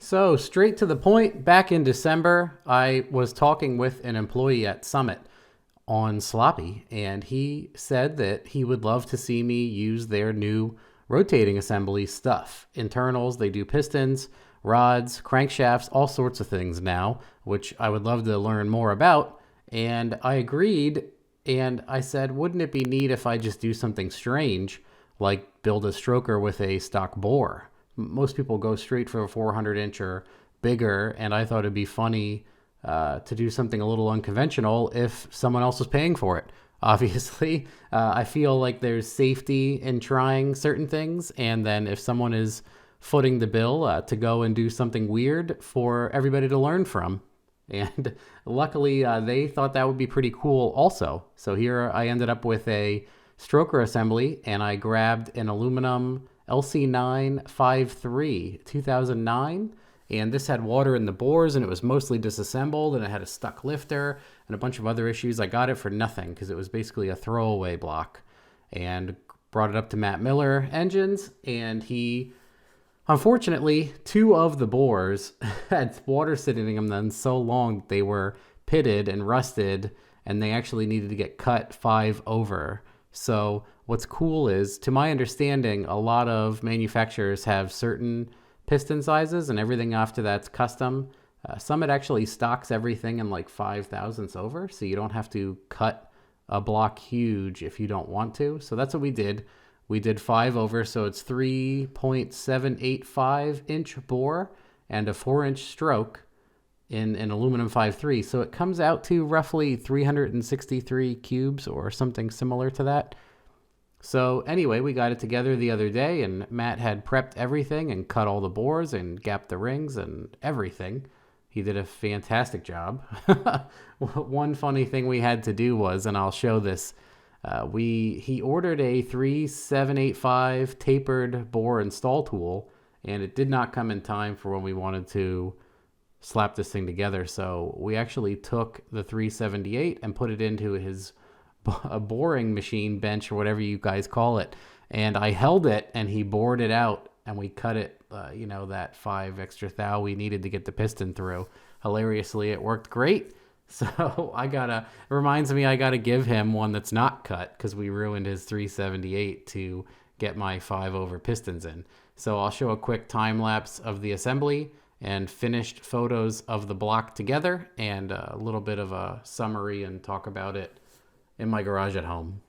So, straight to the point, back in December, I was talking with an employee at Summit on Sloppy, and he said that he would love to see me use their new rotating assembly stuff. Internals, they do pistons, rods, crankshafts, all sorts of things now, which I would love to learn more about. And I agreed, and I said, wouldn't it be neat if I just do something strange, like build a stroker with a stock bore? Most people go straight for a 400 inch or bigger, and I thought it'd be funny to do something a little unconventional if someone else was paying for it. Obviously, I feel like there's safety in trying certain things, and then if someone is footing the bill to go and do something weird for everybody to learn from. And luckily, they thought that would be pretty cool also. So here I ended up with a stroker assembly, and I grabbed an aluminum LC953 2009, and this had water in the bores, and it was mostly disassembled, and it had a stuck lifter and a bunch of other issues. I got it for nothing because it was basically a throwaway block, and brought it up to Matt Miller Engines, and he, unfortunately, 2 of the bores had water sitting in them so long that they were pitted and rusted, and they actually needed to get cut 5 over. So what's cool is, to my understanding, a lot of manufacturers have certain piston sizes and everything after that's custom. Summit actually stocks everything in like 5 thousandths over, so you don't have to cut a block huge if you don't want to. So that's what we did. We did 5 over, so it's 3.785 inch bore and a 4-inch stroke in an aluminum 5.3. So it comes out to roughly 363 cubes or something similar to that. So anyway, we got it together the other day, and Matt had prepped everything and cut all the bores and gapped the rings and everything. He did a fantastic job. One funny thing we had to do was, and I'll show this, he ordered a 3785 tapered bore install tool, and it did not come in time for when we wanted to slap this thing together. So we actually took the 378 and put it into his boring machine bench, or whatever you guys call it, and I held it, and he bored it out, and we cut it, that 5 extra thou we needed to get the piston through. Hilariously, it worked great. So I gotta give him one that's not cut, because we ruined his 378 to get my 5 over pistons in. So I'll show a quick time lapse of the assembly and finished photos of the block together, and a little bit of a summary and talk about it in my garage at home.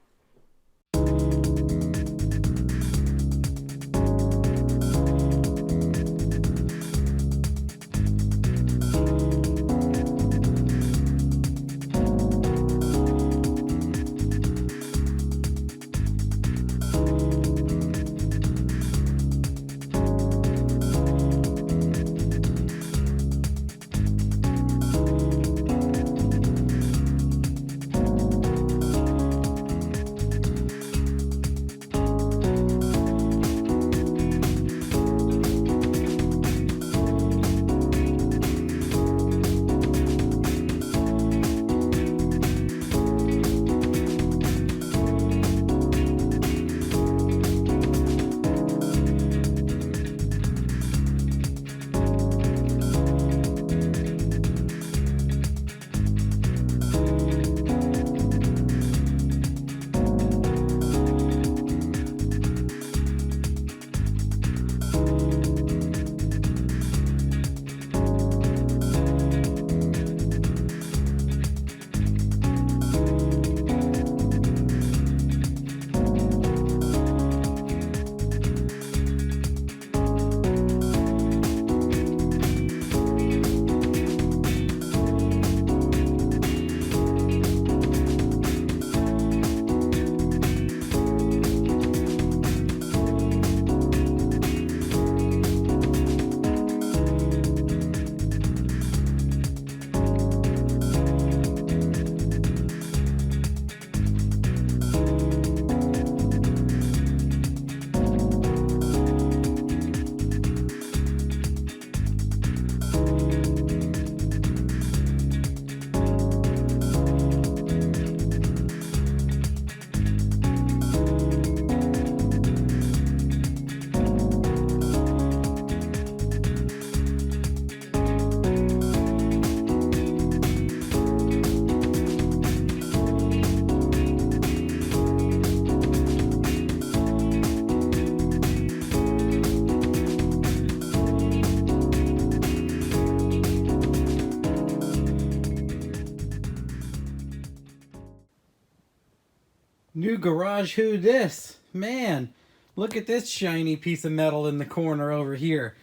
New garage who this? Man, look at this shiny piece of metal in the corner over here.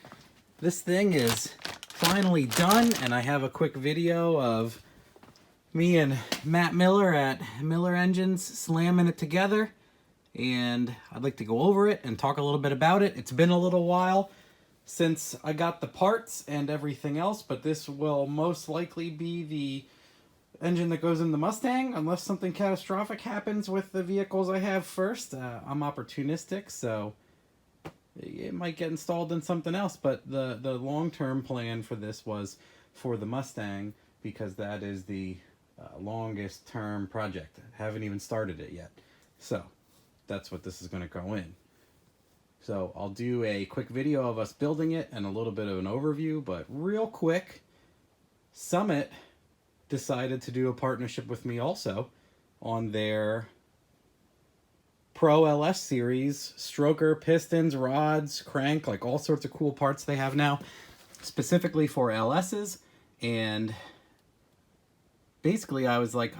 This thing is finally done, and I have a quick video of me and Matt Miller at Miller Engines slamming it together, and I'd like to go over it and talk a little bit about it. It's been a little while since I got the parts and everything else, but this will most likely be the engine that goes in the Mustang unless something catastrophic happens with the vehicles I have first. I'm opportunistic, so it might get installed in something else, but the long-term plan for this was for the Mustang, because that is the longest term project. I haven't even started it yet, so that's what this is going to go in. So I'll do a quick video of us building it and a little bit of an overview, but real quick, Summit decided to do a partnership with me also on their Pro LS series, stroker, pistons, rods, crank, like all sorts of cool parts they have now, specifically for LSs. And basically I was like,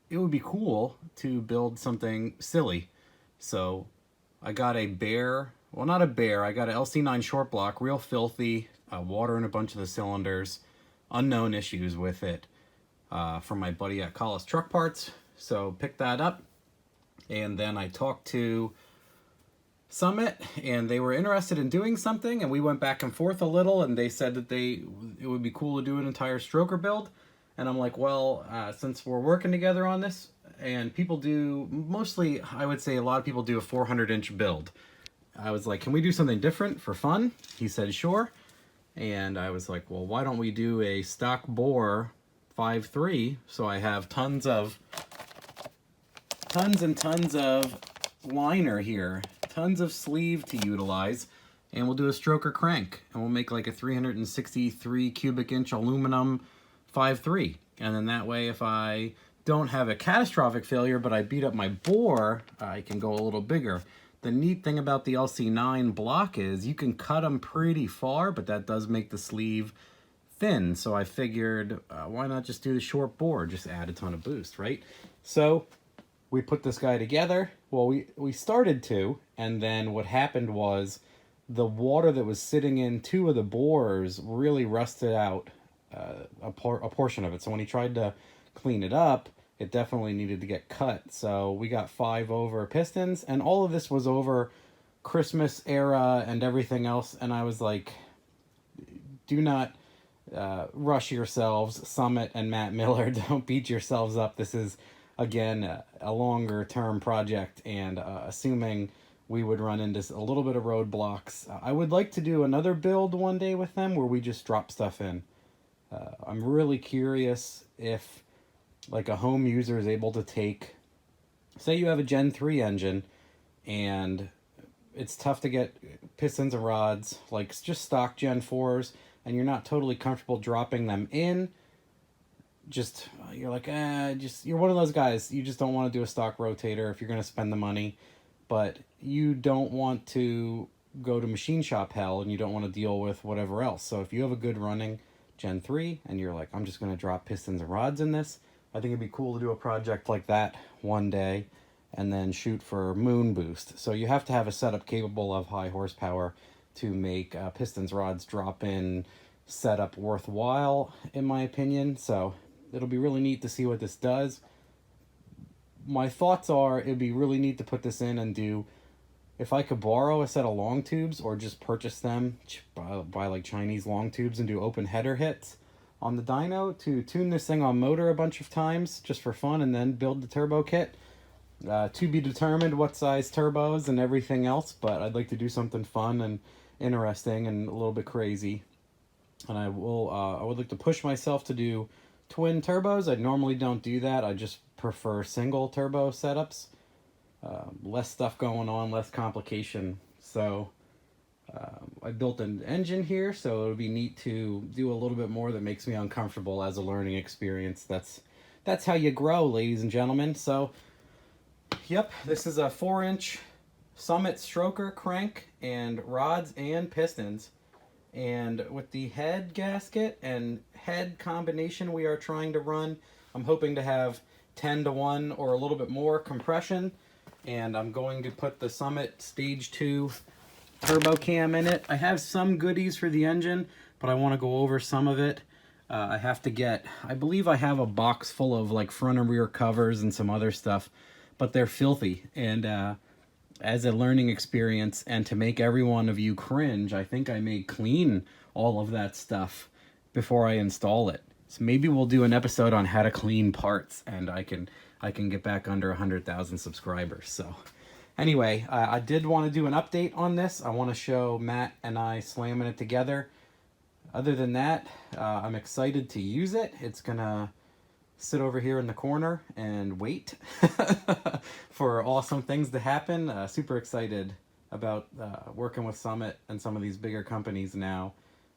it would be cool to build something silly. So I got a bear, well, not a bear, I got an LC9 short block, real filthy, water in a bunch of the cylinders, unknown issues with it. From my buddy at Collis Truck Parts. So picked that up, and then I talked to Summit, and they were interested in doing something, and we went back and forth a little, and they said that it would be cool to do an entire stroker build. And I'm like, well, since we're working together on this, and people do, mostly, I would say a lot of people do a 400-inch build. I was like, can we do something different for fun? He said, sure. And I was like, well, why don't we do a stock bore 5.3, so I have tons and tons of liner here, tons of sleeve to utilize, and we'll do a stroker crank, and we'll make like a 363 cubic inch aluminum 5.3, and then that way if I don't have a catastrophic failure but I beat up my bore, I can go a little bigger. The neat thing about the LC9 block is you can cut them pretty far, but that does make the sleeve thin, so I figured why not just do the short bore, just add a ton of boost, right? So we put this guy together. Well, we started to, and then what happened was the water that was sitting in two of the bores really rusted out a portion of it. So when he tried to clean it up, it definitely needed to get cut. So we got 5 over pistons, and all of this was over Christmas era and everything else, and I was like, do not rush yourselves, Summit and Matt Miller. Don't beat yourselves up. This is, again, a longer term project, and assuming we would run into a little bit of roadblocks, I would like to do another build one day with them where we just drop stuff in. I'm really curious if like a home user is able to take, say you have a Gen 3 engine and it's tough to get pistons and rods, like just stock Gen 4s, and you're not totally comfortable dropping them in. Just, you're like, you're one of those guys, you just don't want to do a stock rotator if you're going to spend the money, but you don't want to go to machine shop hell, and you don't want to deal with whatever else. So if you have a good running Gen 3, and you're like, I'm just going to drop pistons and rods in this, I think it'd be cool to do a project like that one day, and then shoot for moon boost. So you have to have a setup capable of high horsepower to make pistons, rods, drop-in setup worthwhile, in my opinion. So it'll be really neat to see what this does. My thoughts are it'd be really neat to put this in and do, if I could borrow a set of long tubes or just purchase them, buy like Chinese long tubes and do open header hits on the dyno to tune this thing on motor a bunch of times just for fun, and then build the turbo kit. To be determined what size turbos and everything else, but I'd like to do something fun and interesting and a little bit crazy. And I would like to push myself to do twin turbos. I normally don't do that. I just prefer single turbo setups. Less stuff going on, less complication. So I built an engine here, so it would be neat to do a little bit more that makes me uncomfortable as a learning experience. That's how you grow, ladies and gentlemen. So yep, this is a 4-inch Summit stroker crank and rods and pistons. And with the head gasket and head combination we are trying to run, I'm hoping to have 10 to 1 or a little bit more compression. and I'm going to put the Summit Stage 2 turbo cam in it. I have some goodies for the engine, but I want to go over some of it. I have to get, I believe I have a box full of like front and rear covers and some other stuff, but they're filthy. And as a learning experience and to make every one of you cringe, I think I may clean all of that stuff before I install it. So maybe we'll do an episode on how to clean parts, and I can get back under 100,000 subscribers. So anyway, I did want to do an update on this. I want to show Matt and I slamming it together. Other than that, I'm excited to use it. It's gonna sit over here in the corner and wait for awesome things to happen. Super excited about working with Summit and some of these bigger companies now.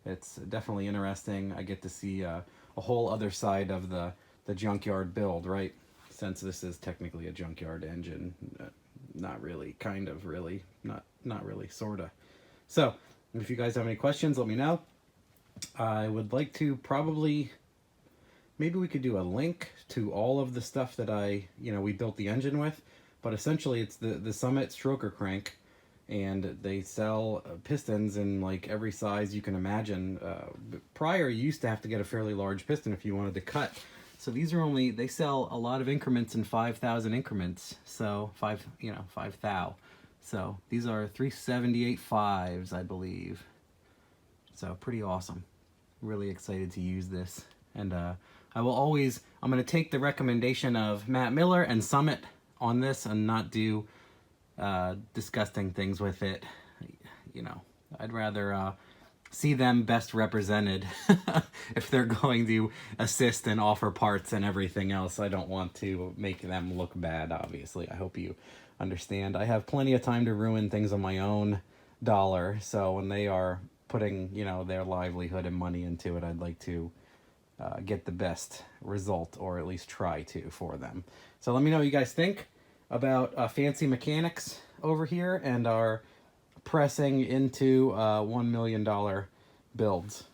It's definitely interesting. I get to see a whole other side of the junkyard build, right? Since this is technically a junkyard engine. Not really, kind of, really, not really, sorta. So, if you guys have any questions, let me know. I would like to probably, maybe we could do a link to all of the stuff that we built the engine with, but essentially it's the Summit stroker crank, and they sell pistons in like every size you can imagine. Prior, you used to have to get a fairly large piston if you wanted to cut. So these are only, they sell a lot of increments in 5,000 increments. So 5 thou. So these are 378 5s, I believe. So pretty awesome. Really excited to use this. And I'm going to take the recommendation of Matt Miller and Summit on this and not do disgusting things with it. I'd rather see them best represented if they're going to assist and offer parts and everything else. I don't want to make them look bad, obviously. I hope you understand. I have plenty of time to ruin things on my own dollar, so when they are putting, their livelihood and money into it, I'd like to get the best result, or at least try to, for them. So let me know what you guys think about fancy mechanics over here and our pressing into $1 million builds.